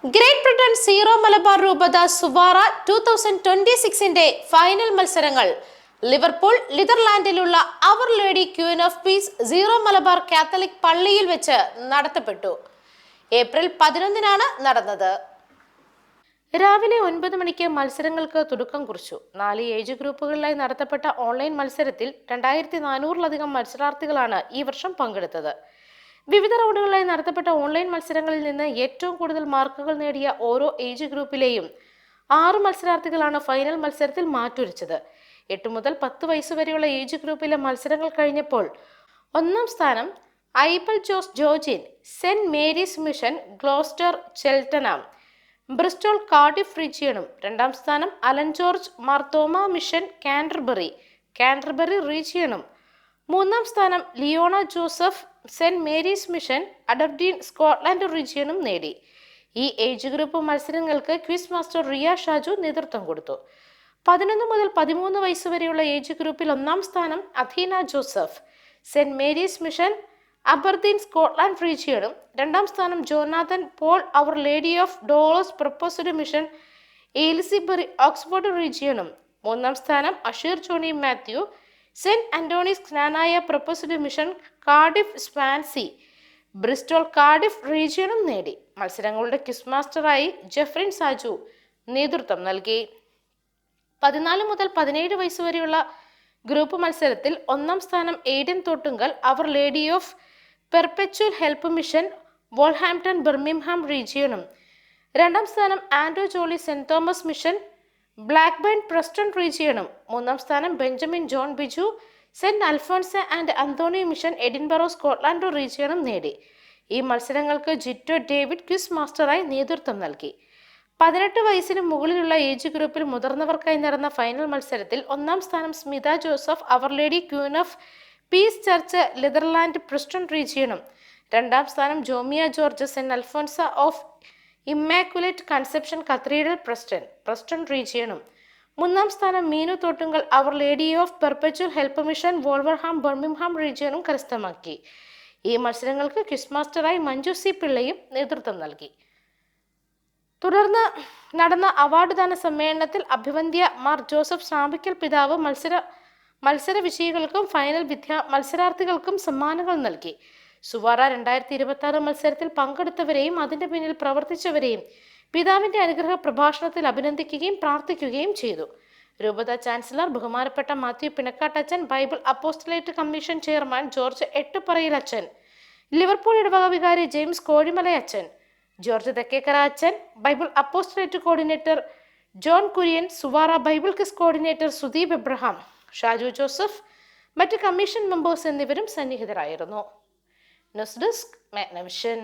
Great Britain Syro Malabar രൂപത Suvara 2026 final മത്സരങ്ങൾ Liverpool ലിതർലാൻഡിലുള്ള Our Lady Queen of Peace Syro Malabar Catholic പള്ളിയിൽ വെച്ച് നടത്തപ്പെട്ടു. ഏപ്രിൽ 11 നടന്നത്. രാവിലെ 9 മണിക്ക് മത്സരങ്ങൾക്ക് തുടക്കം കുറിച്ചു. 4 ഏജ് ഗ്രൂപ്പുകളിലായി നടത്തപ്പെട്ട ഓൺലൈൻ മത്സരത്തിൽ 2400-ലധികം മത്സരാർത്ഥികളാണ് ഈ വർഷം പങ്കെടുത്തത്. വിവിധ റൗണ്ടുകളിലായി നടത്തപ്പെട്ട ഓൺലൈൻ മത്സരങ്ങളിൽ നിന്ന് ഏറ്റവും കൂടുതൽ മാർക്കുകൾ നേടിയ ഓരോ ഏജ് ഗ്രൂപ്പിലെയും 6 മത്സരാർത്ഥികളാണ് ഫൈനൽ മത്സരത്തിൽ മാറ്റുരച്ചത്. 8 മുതൽ 10 വയസ്സുവരെയുള്ള ഏജ് ഗ്രൂപ്പിലെ മത്സരങ്ങൾ കഴിഞ്ഞപ്പോൾ 1-ാം സ്ഥാനം ഐബൽ ജോസ് ജോർജിൻ സെന്റ് Mary's Mission Gloucester Cheltenham Bristol Cardiff റീജിയണും, 2-ാം സ്ഥാനം Alan George Marthoma Mission Canterbury റീജിയണും, 3-ാം സ്ഥാനം ലിയോണ ജോസഫ് സെന്റ് മേരീസ് മിഷൻ അഡർഡീൻ സ്കോട്ട്ലാൻഡ് റീജിയണും നേടി. ഈ ഏജ് ഗ്രൂപ്പ് മത്സരങ്ങൾക്ക് ക്വിസ് മാസ്റ്റർ റിയ ഷാജു നേതൃത്വം കൊടുത്തു. 11 മുതൽ 13 വയസ്സുവരെയുള്ള ഏജ് ഗ്രൂപ്പിൽ 1-ാം സ്ഥാനം അഥീന ജോസഫ് സെന്റ് മേരീസ് മിഷൻ അബർദീൻ സ്കോട്ട്ലാൻഡ് റീജിയണും, 2-ാം സ്ഥാനം Jonathan Paul Our Lady of Dolours proposed Mission Aylesbury Oxford റീജിയണും, 3-ാം സ്ഥാനം അഷീർ ജോണി മാത്യു സെന്റ് Antony's Knanaya proposed Mission Cardiff Swansea Bristol Cardiff റീജിയണും നേടി. മത്സരങ്ങളുടെ ക്വിസ് മാസ്റ്ററായി ജെഫ്രിൻ സാജു നേതൃത്വം നൽകി. 14 മുതൽ 17 വയസ്സുവരെയുള്ള ഗ്രൂപ്പ് മത്സരത്തിൽ 1-ാം സ്ഥാനം Aidan Thottunkal Our Lady of Perpetual Help Mission Wolverhampton Birmingham റീജിയണും, 2-ാം സ്ഥാനം ആൻഡ്രൂ ജോളി സെന്റ് തോമസ് മിഷൻ ബ്ലാക്ക്ബേൺ പ്രസ്റ്റൺ റീജിയണും, 3-ാം സ്ഥാനം ബെഞ്ചമിൻ ജോൺ ബിജു സെന്റ് Alphonsa and Anthony Mission Edinburgh Scotland റീജിയണും നേടി. ഈ മത്സരങ്ങൾക്ക് ജിറ്റോ ഡേവിഡ് ക്വിസ് മാസ്റ്ററായി നേതൃത്വം നൽകി. 18 വയസ്സിന് മുകളിലുള്ള ഏജ് ഗ്രൂപ്പിൽ മുതിർന്നവർക്കായി നടന്ന ഫൈനൽ മത്സരത്തിൽ 1-ാം സ്ഥാനം Smitha Joseph Our Lady Queen of Peace Church Litherland Preston റീജിയണും, 2-ാം സ്ഥാനം ജോമിയ ജോർജ് സെന്റ് Alphonsa of Immaculate Conception Cathedral Preston റീജിയണും, 3-ാം സ്ഥാനം Meenu Thottunkal Our Lady of Perpetual Help Mission വോൾവർഹാം ബിർമിംഗ്ഹാം റീജിയണും കരസ്ഥമാക്കി. ഈ മത്സരങ്ങൾക്ക് ക്വിസ് മാസ്റ്ററായി മഞ്ജു സി പിള്ളയും നേതൃത്വം നൽകി. തുടർന്ന് നടന്ന അവാർഡ് ദാന സമ്മേളനത്തിൽ അഭിവന്ദ്യ മാർ ജോസഫ് ശ്രാമ്പിക്കൽ പിതാവ് മത്സര വിജയികൾക്കും ഫൈനൽ മത്സരാർത്ഥികൾക്കും സമ്മാനങ്ങൾ നൽകി. സുവാറ 2026 മത്സരത്തിൽ പങ്കെടുത്തവരെയും അതിന്റെ പിന്നിൽ പ്രവർത്തിച്ചവരെയും പിതാവിന്റെ അനുഗ്രഹ പ്രഭാഷണത്തിൽ അഭിനന്ദിക്കുകയും പ്രാർത്ഥിക്കുകയും ചെയ്തു. രൂപത ചാൻസലർ ബഹുമാനപ്പെട്ട മാത്യു പിണക്കാട്ടച്ചൻ, Bible apostolate commission chairman George Ettuparayil അച്ഛൻ, ലിവർപൂൾ ഇടവക വികാരി ജെയിംസ് കോഴിമല അച്ഛൻ, ജോർജ് തെക്കേക്കര അച്ഛൻ, Bible apostolate coordinator John Kurian, Suvara Bible quiz coordinator Sudeep Abraham, Shaju Joseph, മറ്റ് കമ്മീഷൻ മെമ്പേഴ്സ് എന്നിവരും സന്നിഹിതരായിരുന്നു. News desk Magnavision.